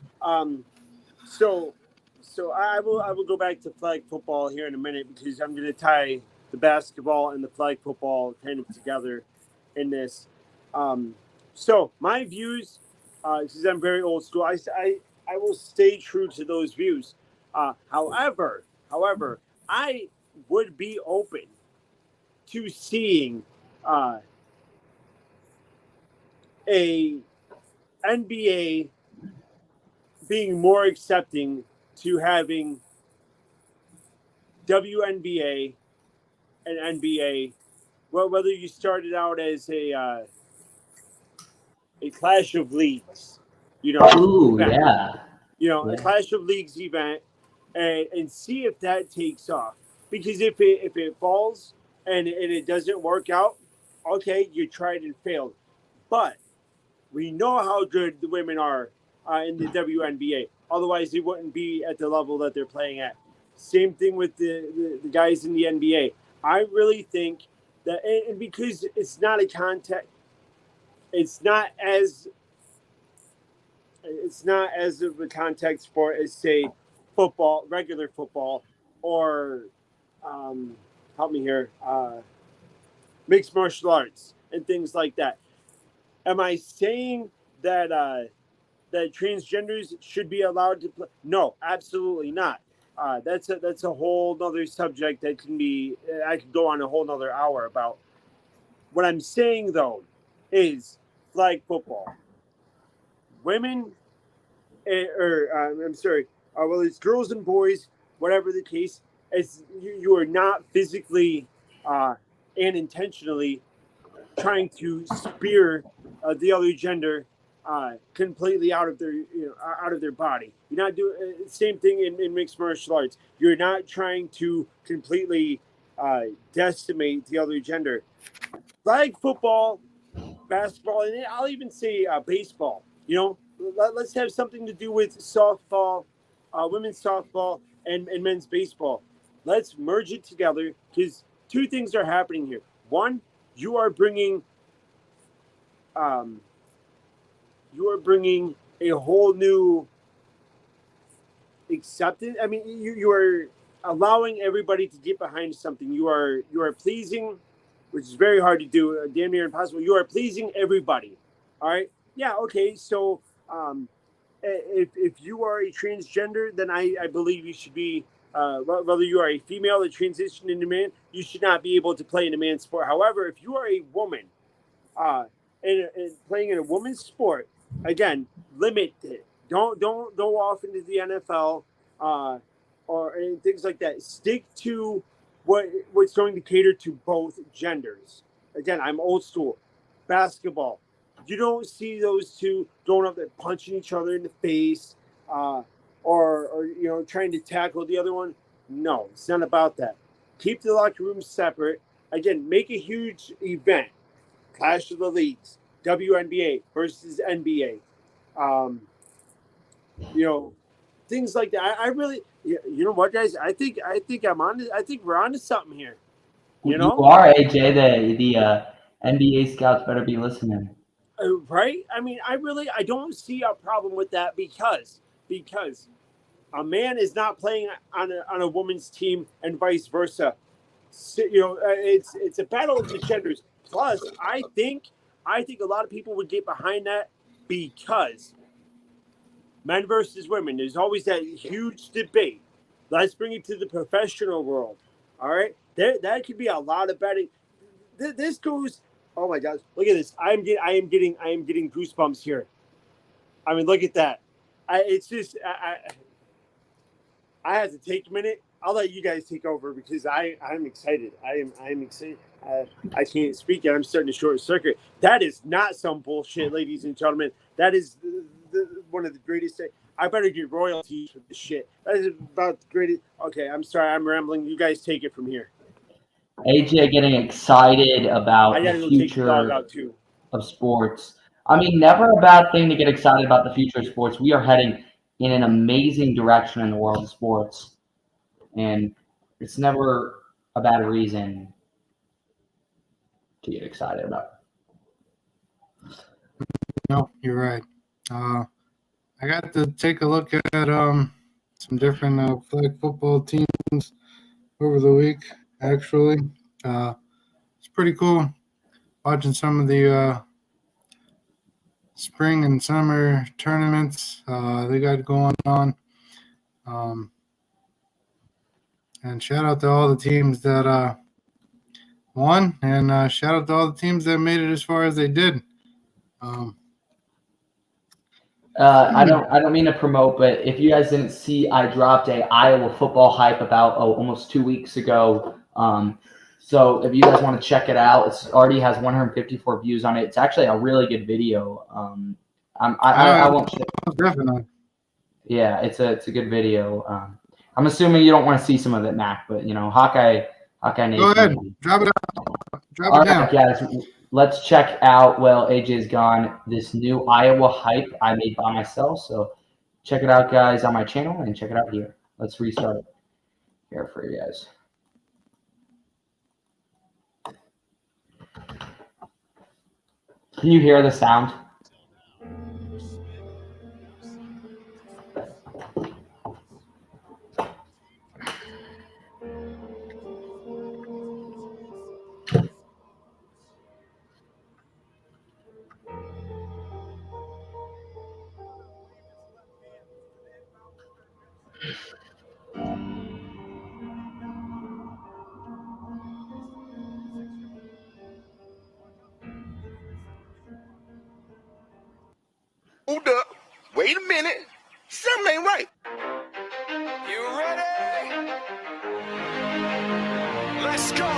So I will go back to flag football here in a minute because I'm going to tie the basketball and the flag football kind of together in this. So my views, because I'm very old school, I will stay true to those views. However, I would be open to seeing a NBA being more accepting to having WNBA and NBA. Well, whether you started out as a Clash of Leagues, Ooh, event, yeah. a Clash of Leagues event, and see if that takes off. Because if it falls and it doesn't work out, okay, you tried and failed. But we know how good the women are in the WNBA. Otherwise, they wouldn't be at the level that they're playing at. Same thing with the guys in the NBA. I really think that, and because it's not a contact, it's not as of a contact sport as, say, football, regular football, or help me here, mixed martial arts and things like that. Am I saying that that transgenders should be allowed to play? No, absolutely not. That's a whole nother subject that I could go on a whole nother hour about. What I'm saying though is flag football. Women, I'm sorry, whether it's girls and boys, whatever the case, as you are not physically and intentionally trying to spear the other gender completely out of their body. You're not doing same thing in mixed martial arts. You're not trying to completely decimate the other gender. Flag football, basketball, and I'll even say baseball. Let's have something to do with softball, women's softball, and men's baseball. Let's merge it together because two things are happening here. One, you are bringing a whole new acceptance. I mean, you are allowing everybody to get behind something. You are pleasing, which is very hard to do, damn near impossible. You are pleasing everybody. All right. Yeah. Okay. So, if you are a transgender, then I believe you should be, whether you are a female that transitioned into man, you should not be able to play in a man's sport. However, if you are a woman, and playing in a woman's sport, again, limit it. Don't go off into the NFL, or things like that. Stick to what's going to cater to both genders. Again, I'm old school. Basketball. You don't see those two going up there punching each other in the face, or trying to tackle the other one. No, it's not about that. Keep the locker room separate. Again, make a huge event. Clash of the Leagues, WNBA versus NBA. Things like that. I really, you know what, guys? I think I'm on. I think we're on to something here. You are, AJ. The NBA scouts better be listening. Right? I mean, I don't see a problem with that because a man is not playing on a woman's team and vice versa. So, it's a battle of the genders. Plus, I think a lot of people would get behind that because men versus women. There's always that huge debate. Let's bring it to the professional world. All right, that could be a lot of betting. This goes. Oh my gosh! Look at this. I am getting goosebumps here. I mean, look at that. I have to take a minute. I'll let you guys take over because I'm excited. I'm excited. I can't speak yet. I'm starting to short circuit. That is not some bullshit, ladies and gentlemen. That is one of the greatest things. I better get royalties for this shit. That is about the greatest. Okay, I'm sorry. I'm rambling. You guys take it from here. AJ getting excited about the future of sports. I mean, never a bad thing to get excited about the future of sports. We are heading in an amazing direction in the world of sports. And it's never a bad reason to get excited about it. No, you're right. I got to take a look at some different flag football teams over the week, actually. It's pretty cool watching some of the spring and summer tournaments they got going on. And shout out to all the teams that won, and shout out to all the teams that made it as far as they did. I don't mean to promote, but if you guys didn't see, I dropped a Iowa football hype about almost 2 weeks ago. So if you guys want to check it out, it already has 154 views on it. It's actually a really good video. I won't. Definitely. Yeah, it's a good video. I'm assuming you don't want to see some of it, Mac, but Hawkeye Nation. Go ahead, drop it out. All right, guys, let's check out. Well, AJ's gone. This new Iowa hype I made by myself. So check it out, guys, on my channel, and check it out here. Let's restart it here for you guys. Can you hear the sound? Hold up. Wait a minute. Something ain't right. You ready? Let's go.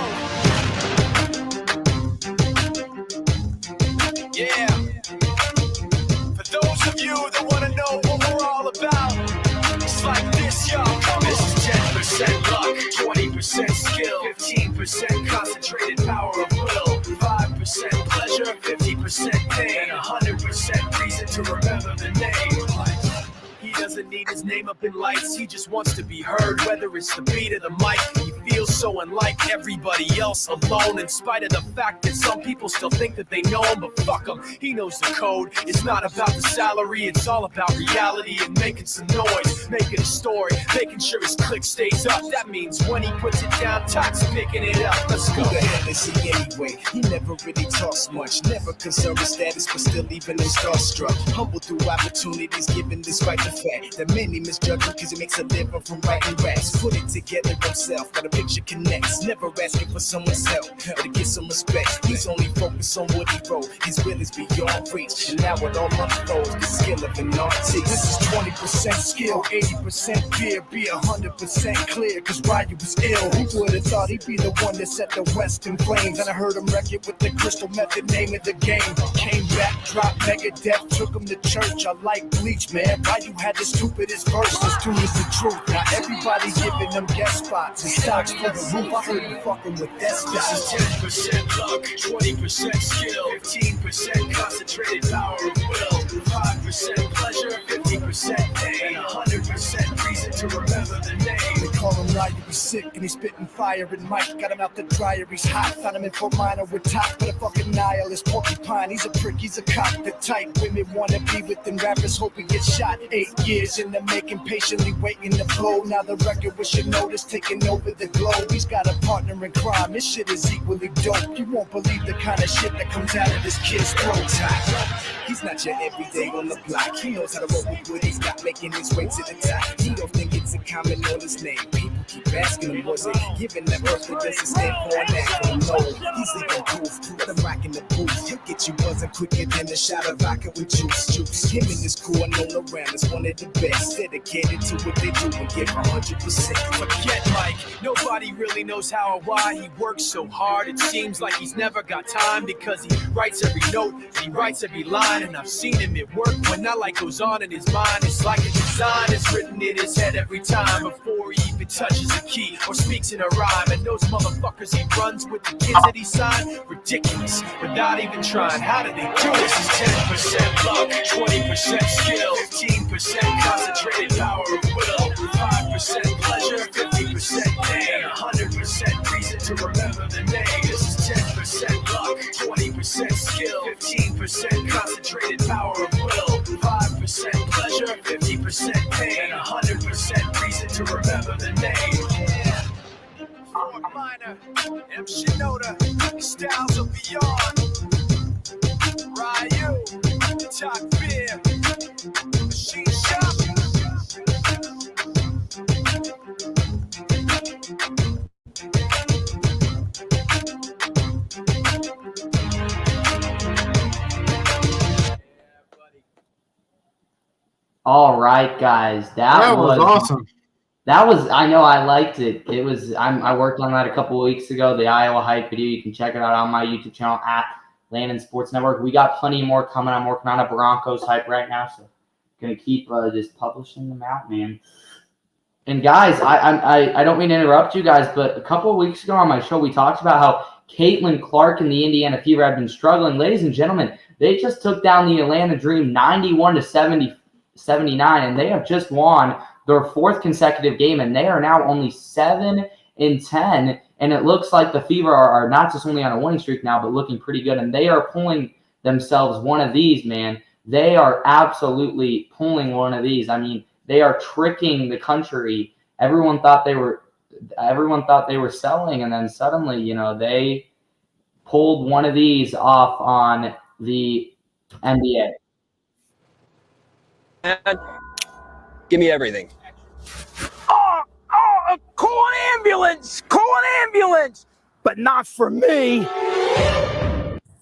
15% concentrated power of will, 5% pleasure, 50% pain, 100% reason to remember the name. He doesn't need his name up in lights, he just wants to be heard, whether it's the beat of the mic. He feels so unlike everybody else, alone, in spite of the fact that some people still think that they know him, but fuck him, he knows the code. It's not about the salary, it's all about reality and making some noise, making a story, making sure his click stays up. That means when he puts it down, Tox picking it up. Let's go. Who the hell is he anyway? He never really talks much, never concerned with status, but still leaving him starstruck. Humble through opportunities given despite the fact that many misjudge him because he makes a living from writing raps. Put it together himself, got a picture connects, never asking for someone's help or to get some respect. He's only focused on what he wrote, his will is beyond reach, and now it all unfolds, the skill of an artist. This is 20% skill, 80% fear, be 100% clear, cause Ryu was ill. Who would've thought he'd be the one that set the West in flames? And I heard him wreck it with the crystal method, name of the game. Came back, dropped Megadeth, took him to church. I like Bleach, man. Ryu had the stupidest verse, this dude is the truth. Now everybody giving them guest spots and stocks for the roof. I heard him fucking with that This is 10% luck, 20% skill, 15% concentrated power of will, 5% pleasure, 50% pain, 100% reason to remember the name. They call him Ryu, he's sick and he's spitting fire. And Mike got him out the dryer, he's hot. Found him in Fort Minor with top, but a fucking nihilist porcupine. He's a prick, he's a cop. The type women wanna be with them rappers, hope he gets shot. 8 years in the making, patiently waiting to blow. Now the record with your notice taking over the globe. He's got a partner in crime, this shit is equally dope. You won't believe the kind of shit that comes out of this kid's throat. He's not your everyday on the block. He knows how to roll with what he's got, making his way to the top. He don't think it's a comment on his name. People keep asking him, was it given that birth that doesn't stand for an acronym? No, he's leaving proof. Let him rock in the booth. He'll get you buzzing quicker than a shot of vodka with juice. Him and his crew are known around as one of the best, dedicated to what they do and give 100%. Forget Mike, nobody really knows how or why he works so hard. It seems like he's never got time because he writes every note, he writes every line, and I've seen him at work when that light goes on in his mind. It's like a design is written in his head every time before he even touches a key or speaks in a rhyme. And those motherfuckers he runs with, the kids that he signed, ridiculous, without even trying. How did they do this? This is 10% luck, 20% skill, 15% concentrated power of will, 5% pleasure, 50% pain, 100% reason to remember the name. This is 10% luck, 20% skill, 15% concentrated power of will, 5% pleasure, 50% pain, 100% reason to remember the name. Yeah. Fort Minor, M. Shinoda, Styles of Beyond, Ryu, Talk Beer, Machine Shop. All right, guys, that was awesome. That was, I know, I liked it. It was, I worked on that a couple of weeks ago, the Iowa hype video. You can check it out on my YouTube channel at Landon Sports Network. We got plenty more coming. I'm working on a Broncos hype right now, so gonna keep just publishing them out, man. And guys, I don't mean to interrupt you guys, but a couple of weeks ago on my show, we talked about how Caitlin Clark and the Indiana Fever had been struggling. Ladies and gentlemen, they just took down the Atlanta Dream 91-79, and they have just won their 4th consecutive game, and they are now only 7-10. And it looks like the Fever are not just only on a winning streak now, but looking pretty good. And they are pulling themselves one of these, man. They are absolutely pulling one of these. I mean, they are tricking the country. Everyone thought they were selling, and then suddenly, you know, they pulled one of these off on the NBA. Give me everything. Call an ambulance! Call an ambulance! But not for me.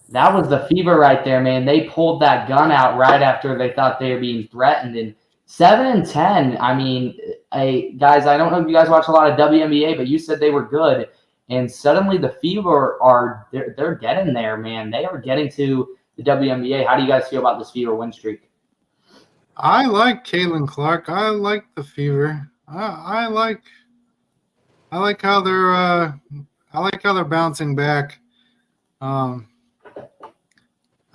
That was the Fever right there, man. They pulled that gun out right after they thought they were being threatened. And 7-10, I mean, guys, I don't know if you guys watch a lot of WNBA, but you said they were good. And suddenly the Fever they're getting there, man. They are getting to the WNBA. How do you guys feel about this Fever win streak? I like Caitlin Clark. I like the Fever. I like how they're I like how they're bouncing back. I'm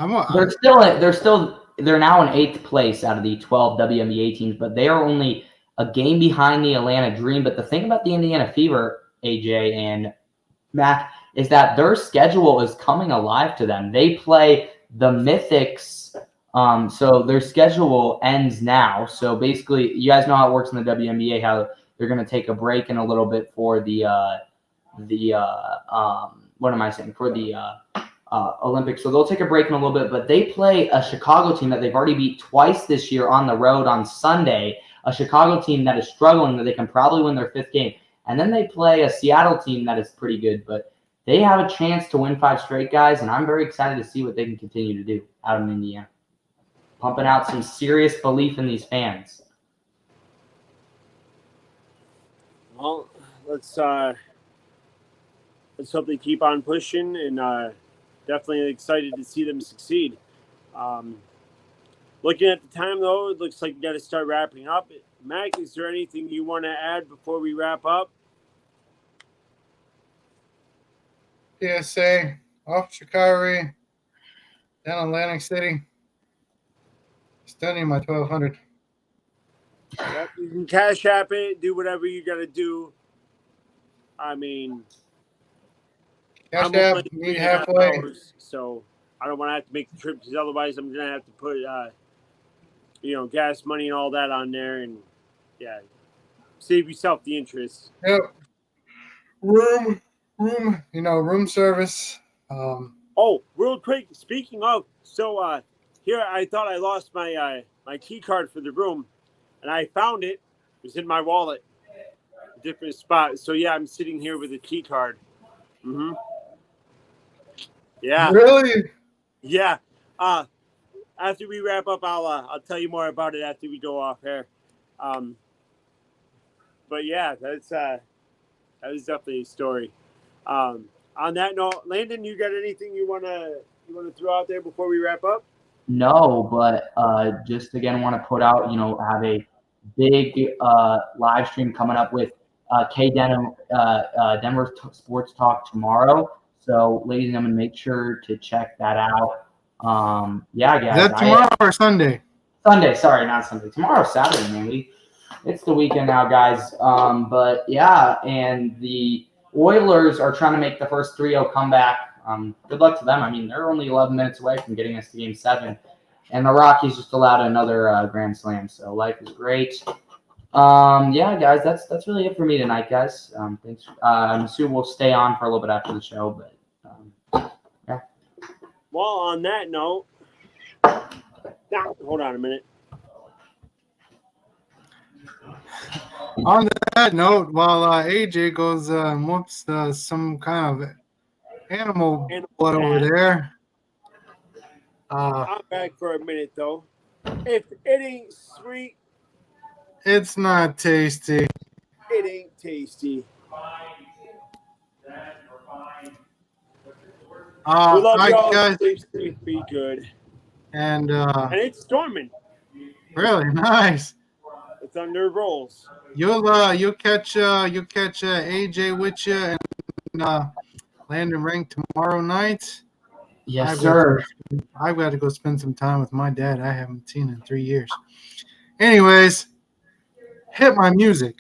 They're now in 8th place out of the 12 WNBA teams, but they are only a game behind the Atlanta Dream. But the thing about the Indiana Fever, AJ and Mac, is that their schedule is coming alive to them. They play the Mythics, so their schedule ends now. So basically, you guys know how it works in the WNBA, how they're going to take a break in a little bit for the Olympics. So they'll take a break in a little bit, but they play a Chicago team that they've already beat twice this year on the road on Sunday, a Chicago team that is struggling, that they can probably win their 5th game. And then they play a Seattle team that is pretty good, but they have a chance to win 5 straight, guys, and I'm very excited to see what they can continue to do out in Indiana. Pumping out some serious belief in these fans. Well, let's hope they keep on pushing, and definitely excited to see them succeed. Looking at the time, though, it looks like we got to start wrapping up. Mac, is there anything you want to add before we wrap up? PSA off Shikari, down Atlantic City. Studying my 1200. Yep, you can cash app it, do whatever you got to do. I mean, Cash I'm app, only meet 3.5 halfway. hours, so I don't want to have to make the trip because otherwise I'm going to have to put, gas money and all that on there, and save yourself the interest. Yep. Room, room service. Oh, real quick, speaking of, so here I thought I lost my my key card for the room, and I found it. It was in my wallet, a different spot. So yeah, I'm sitting here with a key card. Mm-hmm. Yeah. Really? Yeah. After we wrap up, I'll tell you more about it after we go off here. But yeah, that was definitely a story. On that note, Landon, you got anything you wanna throw out there before we wrap up? No, but just again want to put out, have a big live stream coming up with Denver Sports Talk tomorrow. So, ladies and gentlemen, make sure to check that out. Guys. Is that tomorrow or Sunday? Sunday, sorry, not Sunday. Tomorrow's Saturday, man. It's the weekend now, guys. But yeah, and the Oilers are trying to make the first 3-0 comeback. Good luck to them. I mean, they're only 11 minutes away from getting us to Game 7. And the Rockies just allowed another grand slam. So life is great. Guys, that's really it for me tonight, guys. Thanks. I'm assuming we'll stay on for a little bit after the show, but yeah. Well, on that note, hold on a minute. On that note, while AJ goes whoops some kind of animal blood over there. I'm back for a minute though. If it ain't sweet, it's not tasty. It ain't tasty. We love y'all. Guys. Stay safe, be good. And it's storming. Really nice. It's under rolls. You'll catch AJ with you and Landon Ring tomorrow night. Yes, sir. I've got to go spend some time with my dad. I haven't seen in 3 years. Anyways, hit my music.